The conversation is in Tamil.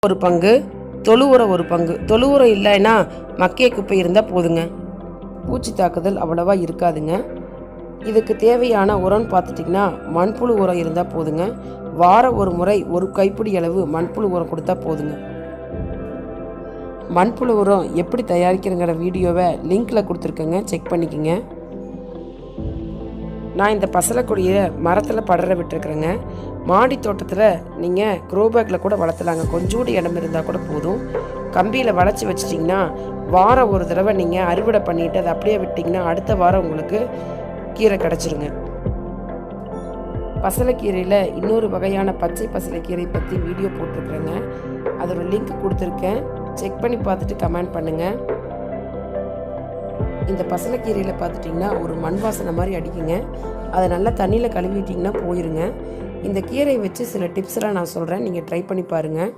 ஒரு பங்கு, தொழு உரம் ஒரு பங்கு. தொழு உரம் இல்லைன்னா மக்கிய குப்பை இருந்தால் போதுங்க. பூச்சி தாக்குதல் அவ்வளவா இருக்காதுங்க. இதுக்கு தேவையான உரம்னு பார்த்துட்டிங்கன்னா மண்புழு உரம் இருந்தால் போதுங்க. வாரம் ஒரு முறை ஒரு கைப்பிடி அளவு மண்புழு உரம் கொடுத்தா போதுங்க. மண்புழு உரம் எப்படி தயாரிக்கிறங்கிற வீடியோவை லிங்க்கில் கொடுத்துருக்கேங்க, செக் பண்ணிக்கோங்க. நான் இந்த பசலைக்கொடியை மரத்தில் படர விட்டுருக்குறேங்க. மாடி தோட்டத்தில் நீங்கள் க்ரோபேக்கில் கூட வளர்த்தலாங்க. கொஞ்சோண்டு இடம் இருந்தால் கூட போதும். கம்பியில் வளைச்சி வச்சிட்டிங்கன்னா வாரம் ஒரு தடவை நீங்கள் அறுவடை பண்ணிவிட்டு அதை அப்படியே விட்டிங்கன்னா அடுத்த வாரம் உங்களுக்கு கீரை கிடச்சிருங்க. பசலைக்கீரையில் இன்னொரு வகையான பச்சை பசலைக்கீரை பற்றி வீடியோ போட்டிருக்குறேங்க. அதோட லிங்க் கொடுத்துருக்கேன், செக் பண்ணி பார்த்துட்டு கமெண்ட் பண்ணுங்கள். இந்த பசலைக்கீரையில் பார்த்துட்டிங்கன்னா ஒரு மண் வாசனை மாதிரி அடிக்குங்க. அதை நல்லா தண்ணியில் கழுவிட்டிங்கன்னா போயிருங்க. இந்த கீரையை வச்சு சில டிப்ஸ்லாம் நான் சொல்கிறேன், நீங்கள் ட்ரை பண்ணி பாருங்கள்.